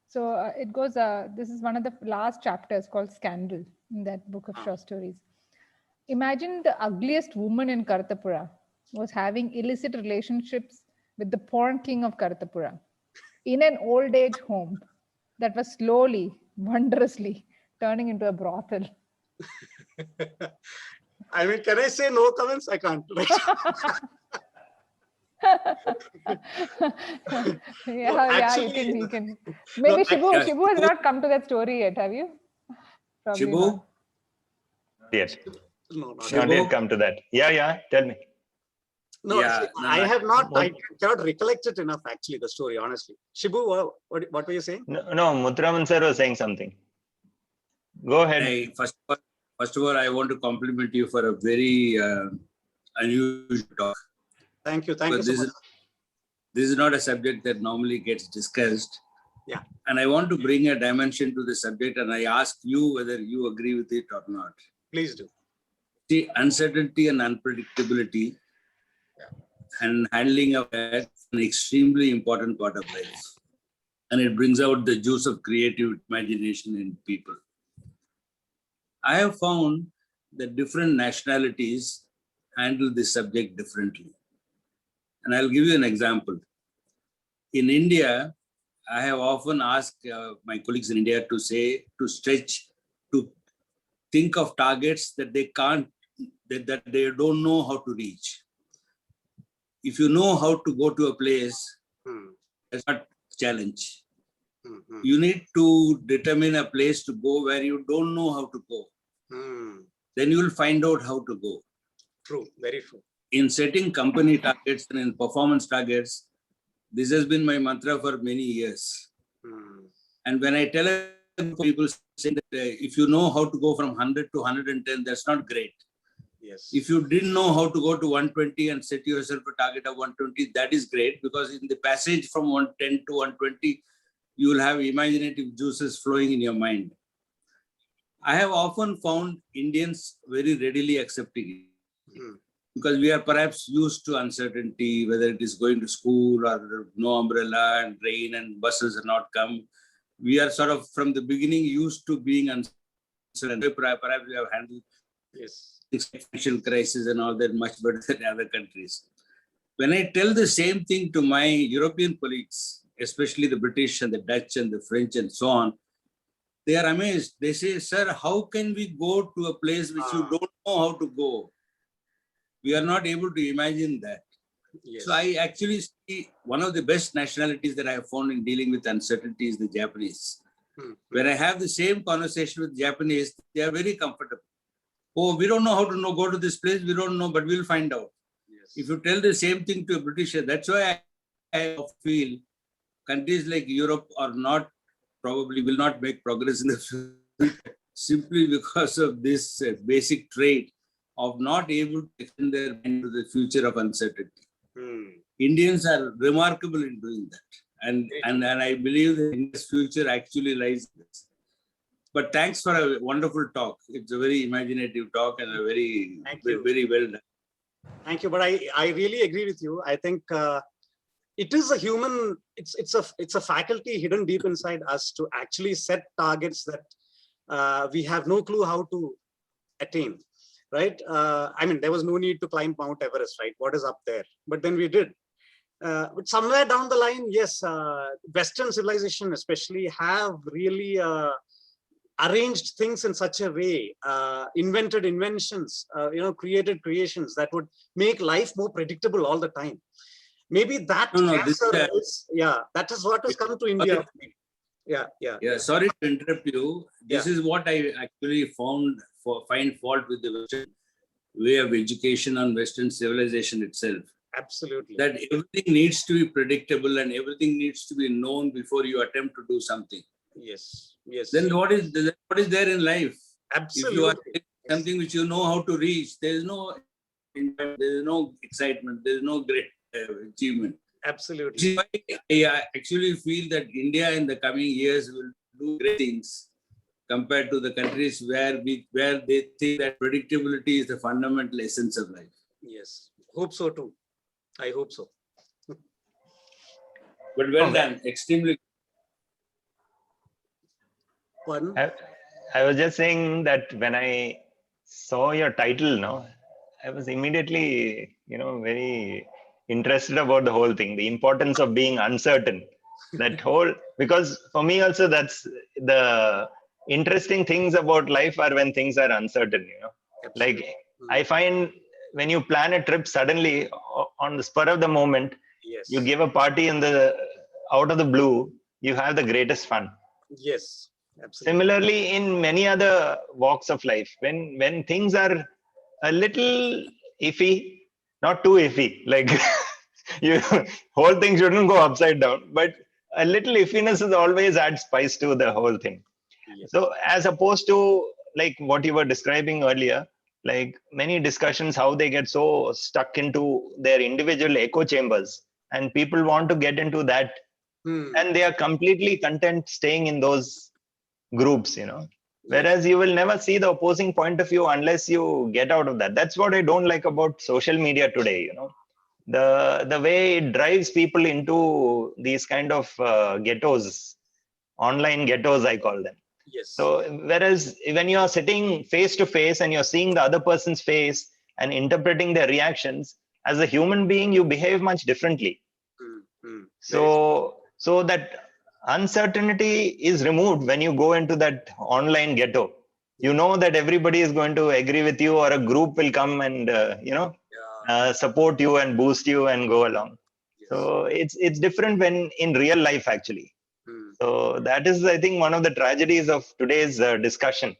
So it goes, this is one of the last chapters called Scandal in that book of short stories. Imagine the ugliest woman in Karathupuzha was having illicit relationships with the porn king of Karathupuzha in an old age home that was slowly, wondrously turning into a brothel. I mean, can I say no comments? I can't. Actually, you can. Maybe Shibu has not come to that story yet, have you? Probably Shibu? not. Yes. No, Not yet come to that. Yeah, tell me. No, I have not. I cannot recollect it enough, actually, the story, honestly. Shibu, what were you saying? No, Muthuraman sir was saying something. Go ahead. First of all, I want to compliment you for a very unusual talk. Thank you so much. This is not a subject that normally gets discussed. Yeah. And I want to bring a dimension to the subject, and I ask you whether you agree with it or not. Please do. See, uncertainty and unpredictability and handling of that is an extremely important part of life. And it brings out the juice of creative imagination in people. I have found that different nationalities handle this subject differently. And I'll give you an example. In India, I have often asked my colleagues in India to stretch, to think of targets that they can't, that they don't know how to reach. If you know how to go to a place, it's not a challenge. You need to determine a place to go where you don't know how to go. Then you will find out how to go. True, very true. In setting company targets and in performance targets, this has been my mantra for many years. And when I tell people say that if you know how to go from 100 to 110, that's not great. Yes. If you didn't know how to go to 120 and set yourself a target of 120, that is great, because in the passage from 110 to 120, you will have imaginative juices flowing in your mind. I have often found Indians very readily accepting it. Because we are perhaps used to uncertainty, whether it is going to school or no umbrella and rain and buses are not come. We are sort of from the beginning used to being uncertain. Perhaps we have handled financial crisis and all that much better than other countries. When I tell the same thing to my European colleagues, especially the British and the Dutch and the French and so on, they are amazed. They say, sir, how can we go to a place which you don't know how to go? We are not able to imagine that. Yes. So I actually see one of the best nationalities that I have found in dealing with uncertainty is the Japanese. When I have the same conversation with Japanese, they are very comfortable. Oh, we don't know how to go to this place. We don't know, but we'll find out. Yes. If you tell the same thing to a Britisher, that's why I feel countries like Europe are not, probably will not make progress in the future simply because of this basic trait of not able to extend their mind to the future of uncertainty. Indians are remarkable in doing that. And I believe that India's future actually lies in this. But thanks for a wonderful talk. It's a very imaginative talk and a very, very well done. Thank you. But I really agree with you. I think it is a human, it's a faculty hidden deep inside us to actually set targets that we have no clue how to attain. Right? I mean, there was no need to climb Mount Everest, right? What is up there? But then we did. But somewhere down the line, yes, Western civilization especially have really arranged things in such a way, invented inventions, created creations that would make life more predictable all the time. Maybe that that is what has come to India. Yeah. Sorry to interrupt you. This is what I actually find fault with the Western way of education on Western civilization itself. Absolutely. That everything needs to be predictable and everything needs to be known before you attempt to do something. Yes. Yes. Then what is there in life? Absolutely. If you are doing something which you know how to reach, there is no excitement, there is no great achievement. Absolutely. I actually feel that India in the coming years will do great things compared to the countries where they think that predictability is the fundamental essence of life. Yes, hope so too. I hope so. But well done, extremely. Pardon? I was just saying that when I saw your title, I was immediately, very interested about the whole thing, the importance of being uncertain. Because for me also, that's the interesting things about life are when things are uncertain, Like I find when you plan a trip suddenly on the spur of the moment, you give a party out of the blue, you have the greatest fun. Yes, absolutely. Similarly, in many other walks of life, when things are a little iffy, not too iffy, like whole thing shouldn't go upside down, but a little iffiness is always adds spice to the whole thing. Yes. So as opposed to like what you were describing earlier, like many discussions, how they get so stuck into their individual echo chambers and people want to get into that and they are completely content staying in those groups, whereas you will never see the opposing point of view unless you get out of that. That's what I don't like about social media today, the way it drives people into these kind of ghettos, online ghettos, I call them. Yes. So whereas when you are sitting face to face and you're seeing the other person's face and interpreting their reactions, as a human being, you behave much differently. So that uncertainty is removed when you go into that online ghetto. You know that everybody is going to agree with you, or a group will come and support you and boost you and go along. Yes. So it's different when in real life actually. So that is, I think, one of the tragedies of today's discussion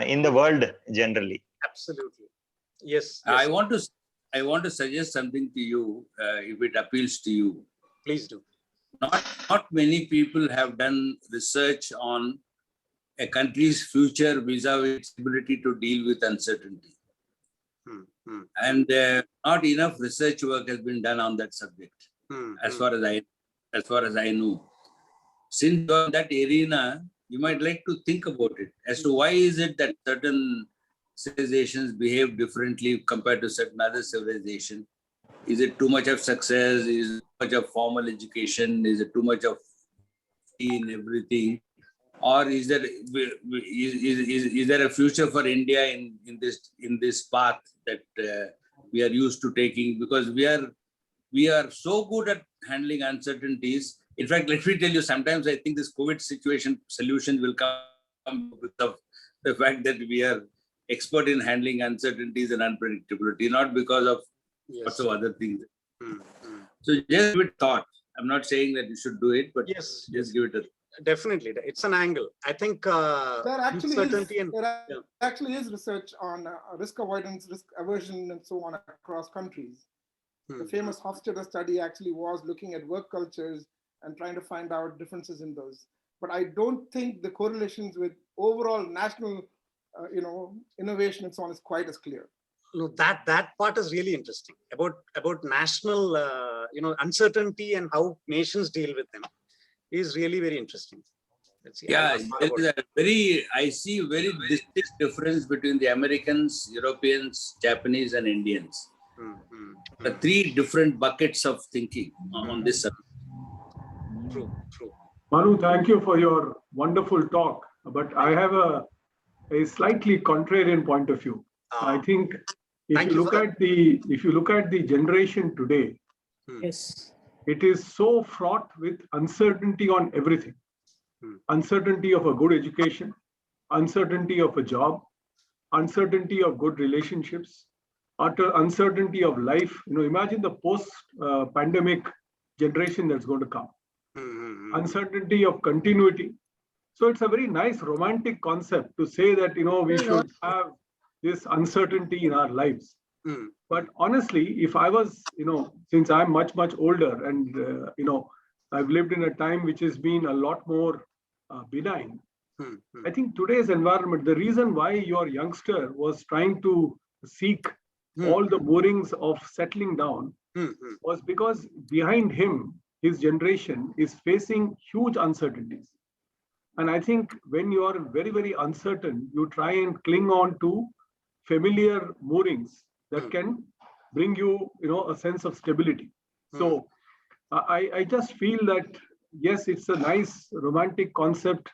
in the world generally. Absolutely. Yes. I want to suggest something to you, if it appeals to you. Please do. Not many people have done research on a country's future vis-a-vis its ability to deal with uncertainty. And not enough research work has been done on that subject, as far as I know. Since you're in that arena, you might like to think about it as to why is it that certain civilizations behave differently compared to certain other civilizations. Is it too much of success? Is it too much of formal education? Is it too much of in everything? Or is there a future for India in this path that we are used to taking? Because we are so good at handling uncertainties. In fact, let me tell you, sometimes I think this COVID situation solution will come with the fact that we are expert in handling uncertainties and unpredictability, not because of lots of other things. So just give it thought. I'm not saying that you should do it, but just give it a Definitely, it's an angle. I think there actually is research on risk avoidance, risk aversion, and so on across countries. The famous Hofstadter study actually was looking at work cultures and trying to find out differences in those. But I don't think the correlations with overall national, innovation and so on is quite as clear. No, that part is really interesting about national, uncertainty and how nations deal with them. Is really very interesting. Yeah, I see a very distinct difference between the Americans, Europeans, Japanese, and Indians. The three different buckets of thinking on this subject. True. Manu, thank you for your wonderful talk. But I have a slightly contrarian point of view. I think if you look at the generation today, Yes. It is so fraught with uncertainty on everything. Uncertainty of a good education, uncertainty of a job, uncertainty of good relationships, uncertainty of life. Imagine the post-pandemic generation that's going to come. Uncertainty of continuity. So it's a very nice romantic concept to say that, we should have this uncertainty in our lives. But honestly, if I was, since I'm much, much older and, I've lived in a time which has been a lot more benign. I think today's environment, the reason why your youngster was trying to seek all the moorings of settling down was because behind him, his generation is facing huge uncertainties. And I think when you are very, very uncertain, you try and cling on to familiar moorings that can bring you, a sense of stability. So I just feel that, yes, it's a nice romantic concept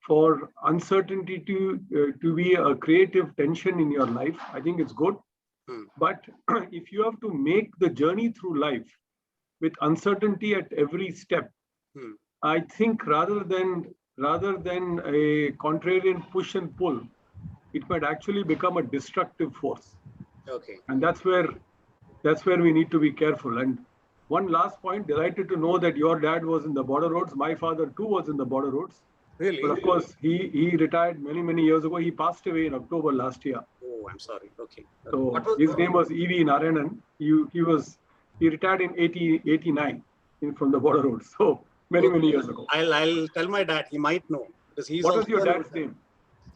for uncertainty to be a creative tension in your life. I think it's good. But if you have to make the journey through life with uncertainty at every step, I think rather than a contrarian push and pull, it might actually become a destructive force. Okay. And that's where we need to be careful. And one last point, delighted to know that your dad was in the border roads. My father too was in the border roads. Really? But of course, he retired many, many years ago. He passed away in October last year. Oh, I'm sorry. Okay. So his name was E.V. Narayanan. He retired in 89 from the border roads. So many years ago. I'll tell my dad. He might know because he's. What was your dad's name?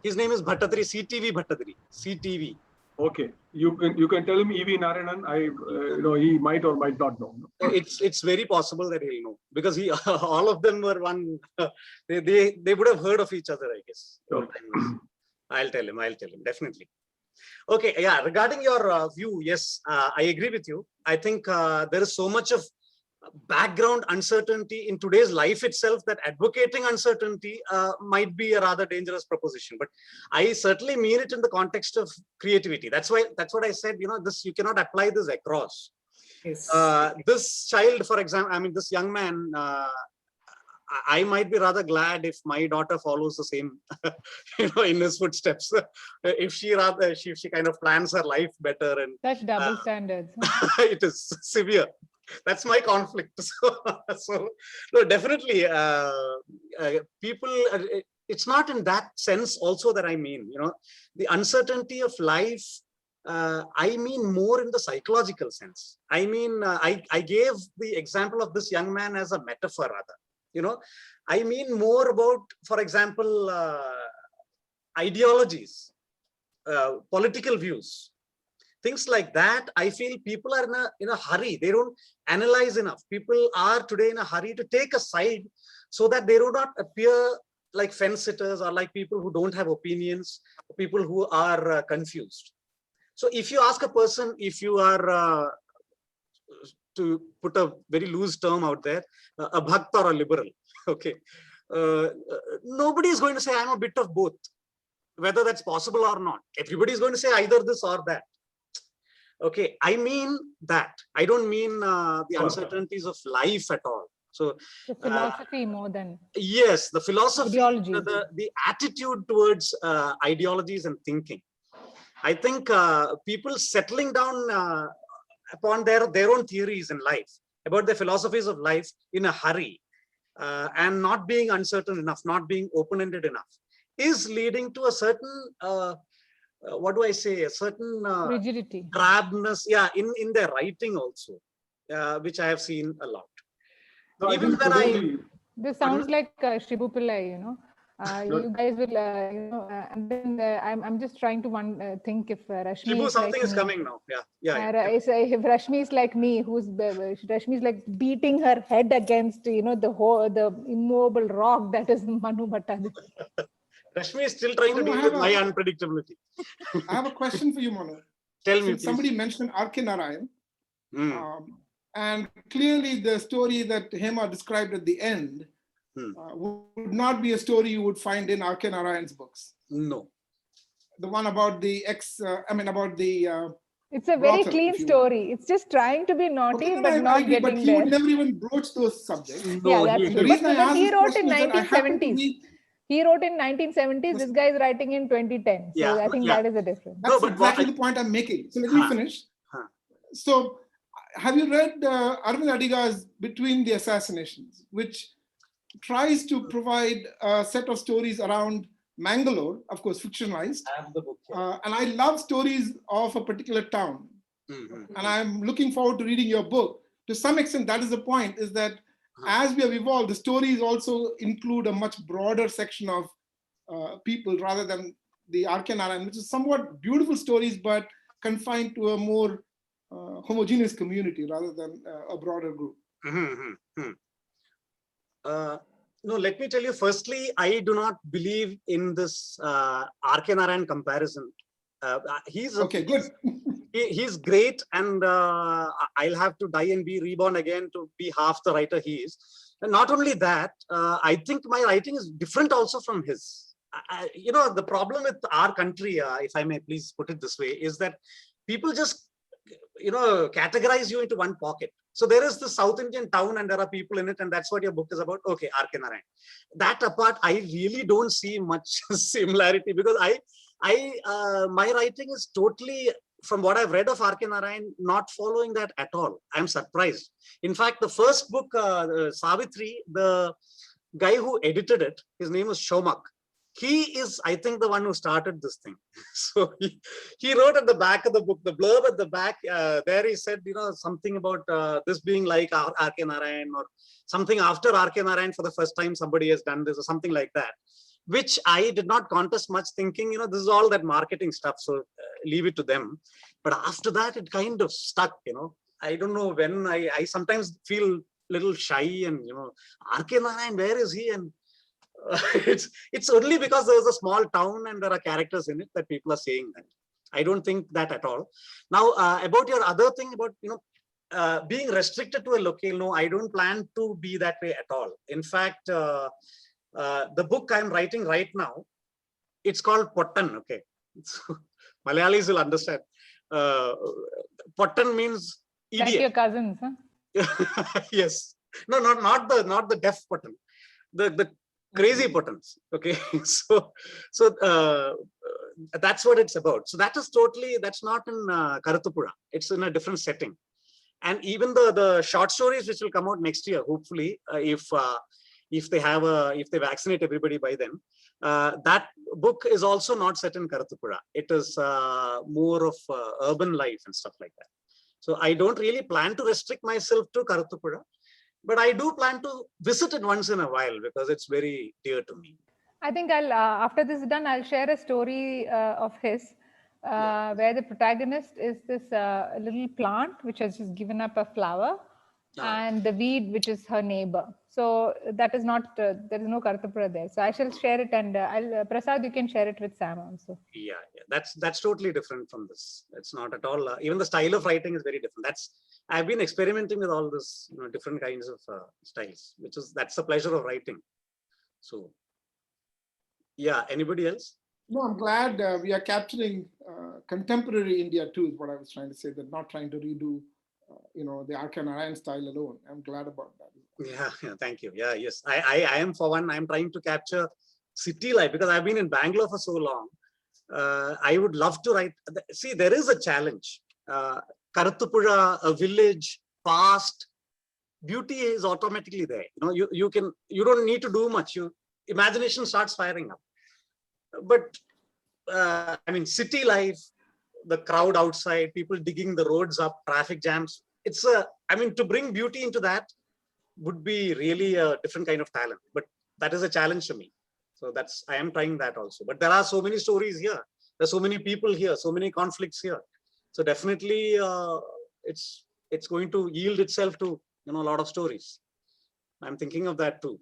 His name is Bhattathiri, CTV Bhattathiri, CTV. Okay, you can tell him E.V. Narayanan. He might or might not know. It's very possible that he'll know because all of them were one. They would have heard of each other, I guess. Okay. I'll tell him definitely. Okay, yeah. Regarding your view, yes, I agree with you. I think there is so much of background uncertainty in today's life itself that advocating uncertainty might be a rather dangerous proposition. But I certainly mean it in the context of creativity. That's what I said. This you cannot apply this across. Yes. This child, for example, this young man. I might be rather glad if my daughter follows the same, in his footsteps. If she kind of plans her life better and such double standards. It is severe. That's my conflict. So no, definitely, people. It's not in that sense also that I mean. The uncertainty of life I mean more in the psychological sense. I mean, I gave the example of this young man as a metaphor rather. You know, I mean more about, for example, ideologies, political views, things like that. I feel people are in a hurry. They don't analyze enough. People are today in a hurry to take a side so that they do not appear like fence sitters or like people who don't have opinions, people who are confused. So if you ask a person, if you are, to put a very loose term out there, a bhakt or a liberal, okay, nobody is going to say I'm a bit of both, whether that's possible or not. Everybody is going to say either this or that. Okay, I mean that. I don't mean the uncertainties of life at all. So the philosophy more than, yes, the philosophy, ideology. the attitude towards ideologies and thinking. I think people settling down upon their own theories in life, about the philosophies of life in a hurry, and not being uncertain enough, not being open-ended enough, is leading to a certain, what do I say, a certain rigidity, crabness, yeah, in their writing also, which I have seen a lot. No, Even when this sounds like Shibu Pillai, you know. You guys will, you know, and then I'm just trying to think if Rashmi Shibu, is something like is me. coming now. Yeah. If Rashmi is like me, Rashmi is like beating her head against, you know, the immobile rock that is Manu Bhattathiri. Rashmi is still trying to deal with my unpredictability. I have a question for you, Manu. Tell me, please. Somebody mentioned R.K. Narayan. And clearly the story that Hema described at the end would not be a story you would find in R.K. Narayan's books. No. The one about the about the... it's a very clean story. It's just trying to be naughty, but not getting but he there. would never even broach those subjects. No, yeah, that's true. But he wrote in 1970s. He wrote in 1970s. This guy is writing in 2010. So I think that is the difference. That's exactly the point I'm making. So let me finish. So have you read Arvind Adiga's Between the Assassinations, which tries to provide a set of stories around Mangalore, of course, fictionalized. I have the book. And I love stories of a particular town. And I'm looking forward to reading your book. To some extent, that is the point, is that as we have evolved, the stories also include a much broader section of people rather than the R.K. Narayan, which is somewhat beautiful stories, but confined to a more homogeneous community rather than a broader group. No, let me tell you, firstly, I do not believe in this R.K. Narayan comparison. He's okay, good. He's great, and I'll have to die and be reborn again to be half the writer he is. And not only that, I think my writing is different also from his. You know, the problem with our country, if I may please put it this way, is that people just, you know, categorize you into one pocket. So there is the South Indian town and there are people in it, and that's what your book is about. Okay, R.K. Narayan. That apart, I really don't see much similarity, because my writing is totally, from what I've read of R.K. Narayan, not following that at all. I'm surprised. In fact, the first book, Savitri, the guy who edited it, his name is Shomak. He is, I think, the one who started this thing. So he wrote at the back of the book, the blurb at the back, there he said, you know, something about this being like R.K. Narayan, or something after R.K. Narayan for the first time somebody has done this, or something like that, which I did not contest much, thinking, you know, this is all that marketing stuff, so leave it to them. But after that, it kind of stuck, you know. I don't know when, I sometimes feel a little shy, and, you know, R.K. Narayan, where is he? And it's only because there's a small town and there are characters in it that people are saying that. I don't think that at all. Now, about your other thing about, you know, being restricted to a locale, no, I don't plan to be that way at all. In fact, the book I'm writing right now, it's called Pottan, okay? So, Malayalis will understand. Pottan means idiot. Like your cousins, huh? Yes. No, not the deaf Pottan. The crazy Pottans, okay? So that's what it's about. So that is totally, that's not in Karathupuzha. It's in a different setting. And even the short stories which will come out next year, hopefully, if if they vaccinate everybody by then. That book is also not set in Karathupuzha. It is more of urban life and stuff like that. So I don't really plan to restrict myself to Karathupuzha, but I do plan to visit it once in a while because it's very dear to me. I think I'll after this is done, I'll share a story of his where the protagonist is this little plant which has just given up a flower, and the weed which is her neighbor. So that is not there is no Karathupuzha there. So I shall share it, and I'll Prasad, you can share it with Sam also. Yeah, that's totally different from this. It's not at all. Even the style of writing is very different. I've been experimenting with all this, different kinds of styles, that's the pleasure of writing. So, yeah. Anybody else? No, I'm glad we are capturing contemporary India too. Is what I was trying to say. That not trying to redo, the R.K. Narayan style alone. I'm glad about that. Yeah, thank you. Yeah, yes. I am, for one, I'm trying to capture city life because I've been in Bangalore for so long. I would love to write. See, there is a challenge. Karathupuzha, a village, past, beauty is automatically there. You don't need to do much. Imagination starts firing up. But city life, the crowd outside, people digging the roads up, traffic jams. To bring beauty into that would be really a different kind of talent. But that is a challenge to me. So I am trying that also. But there are so many stories here. There's so many people here, so many conflicts here. So definitely it's going to yield itself to a lot of stories. I'm thinking of that too.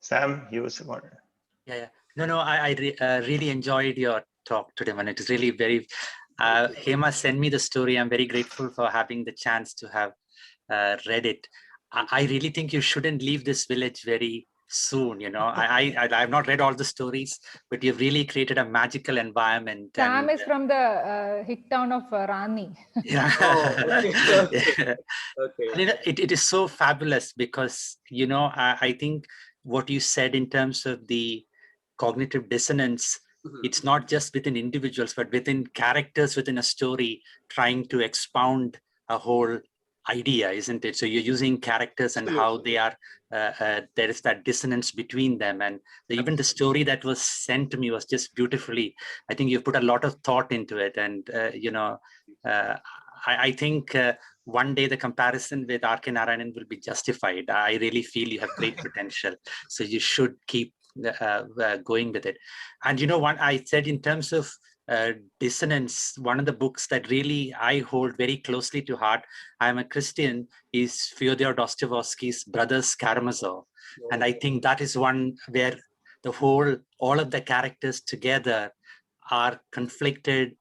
Sam, you want? Yeah. No, I really enjoyed your talk today, man. It is really very, Hema sent me the story. I'm very grateful for having the chance to have read it. I really think you shouldn't leave this village very soon. I've not read all the stories, but you've really created a magical environment. Sam is from the hick town of Rani. Yeah. Okay. It is so fabulous because, I think what you said in terms of the cognitive dissonance, it's not just within individuals, but within characters within a story trying to expound a whole idea, isn't it? So you're using characters and how they are, there is that dissonance between them. And even the story that was sent to me was just beautifully, I think you've put a lot of thought into it. And, I think one day the comparison with R.K. Narayanan will be justified. I really feel you have great potential. So you should keep going with it. And what I said in terms of Dissonance, one of the books that really I hold very closely to heart, I'm a Christian, is Fyodor Dostoevsky's Brothers Karamazov. And I think that is one where all of the characters together are conflicted,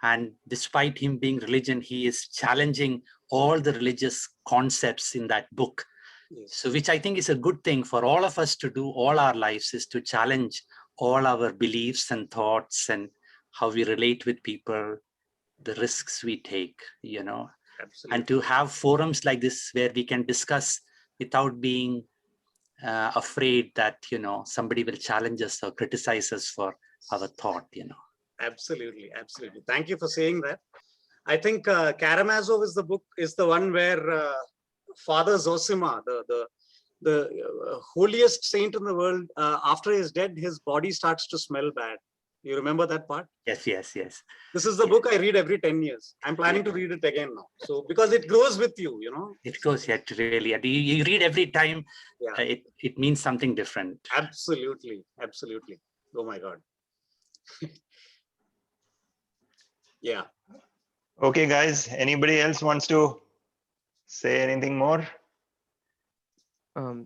and despite him being religion, he is challenging all the religious concepts in that book. Yes. So which I think is a good thing for all of us to do all our lives, is to challenge all our beliefs and thoughts and how we relate with people, the risks we take, Absolutely. And to have forums like this where we can discuss without being afraid that, somebody will challenge us or criticize us for our thought, Absolutely. Thank you for saying that. I think Karamazov is the one where Father Zosima, the holiest saint in the world, after he's dead, his body starts to smell bad. You remember that part? Yes. This is the book I read every 10 years. I'm planning to read it again now. So because it grows with you, It goes, really. You read every time, it means something different. Absolutely. Oh my God. Yeah. Okay, guys. Anybody else wants to say anything more?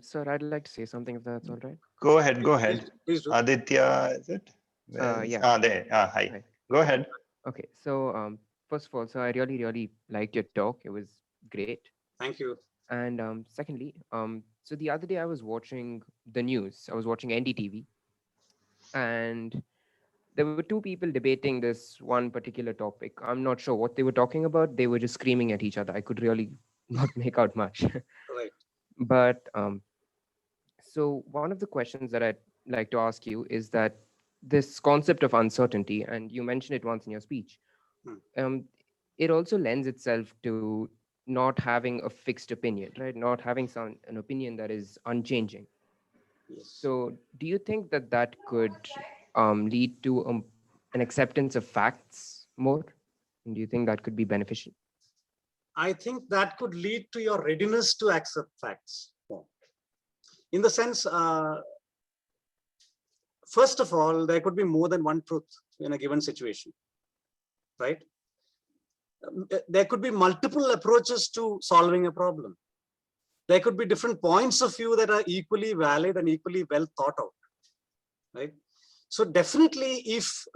Sir, I'd like to say something if that's all right. Go ahead. Please do. Aditya, is it? Yeah. There. Hi. Go ahead. Okay. So, first of all, sir, I really liked your talk. It was great. Thank you. And secondly, so the other day I was watching the news. I was watching NDTV, and there were two people debating this one particular topic. I'm not sure what they were talking about. They were just screaming at each other. I could really not make out much. Right. But so one of the questions that I'd like to ask you is that this concept of uncertainty, and you mentioned it once in your speech, it also lends itself to not having a fixed opinion, right? Not having an opinion that is unchanging. Yes. So do you think that that could lead to an acceptance of facts more? And do you think that could be beneficial? I think that could lead to your readiness to accept facts more. In the sense, first of all, there could be more than one truth in a given situation, right? There could be multiple approaches to solving a problem. There could be different points of view that are equally valid and equally well thought out, right? So definitely, if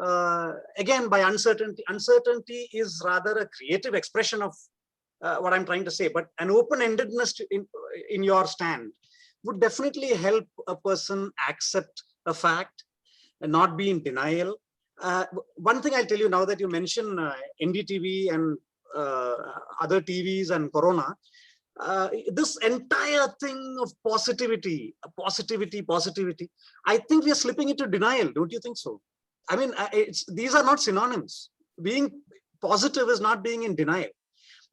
again, by uncertainty is rather a creative expression of what I'm trying to say, but an open-endedness in your stand would definitely help a person accept a fact and not be in denial. One thing I'll tell you now that you mention NDTV and other TVs and Corona, this entire thing of positivity, I think we are slipping into denial. Don't you think so? I mean, these are not synonyms. Being positive is not being in denial.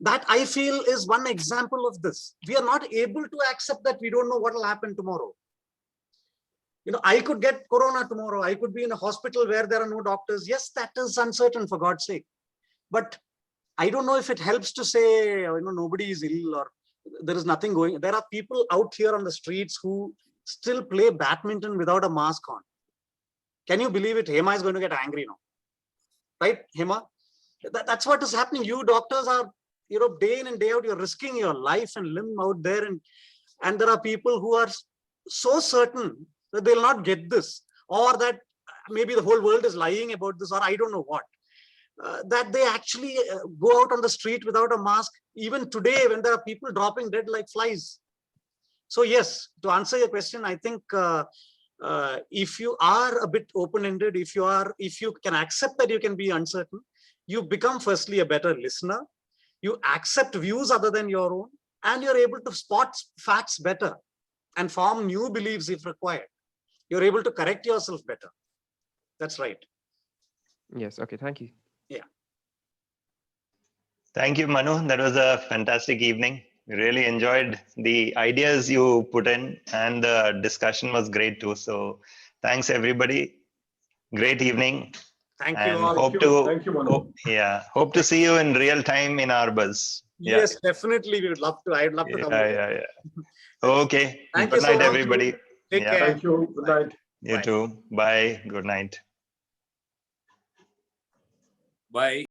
That I feel is one example of this. We are not able to accept that we don't know what will happen tomorrow. You know, I could get Corona tomorrow. I could be in a hospital where there are no doctors. Yes, that is uncertain, for God's sake. But I don't know if it helps to say, you know, nobody is ill or there is nothing going. There are people out here on the streets who still play badminton without a mask on. Can you believe it? Hema is going to get angry now. Right, Hema? That's what is happening. You doctors are, you know, day in and day out, you're risking your life and limb out there. And there are people who are so certain that they'll not get this, or that maybe the whole world is lying about this, or I don't know what. That they actually go out on the street without a mask, even today when there are people dropping dead like flies. So yes, to answer your question, I think if you are a bit open-ended, if you can accept that you can be uncertain, you become firstly a better listener, you accept views other than your own, and you're able to spot facts better and form new beliefs if required. You're able to correct yourself better. That's right. Yes, okay, thank you. Yeah. Thank you, Manu. That was a fantastic evening. Really enjoyed the ideas you put in, and the discussion was great too. So thanks, everybody. Great evening. Thank and you all. Thank you, Manu. Hope to see you in real time in Arbors. Yes, definitely. We would love to. I'd love to come. Yeah. Okay. Thank Good you so night, much. everybody. Take care. Thank you. Good night. You too. Bye. Good night. Bye.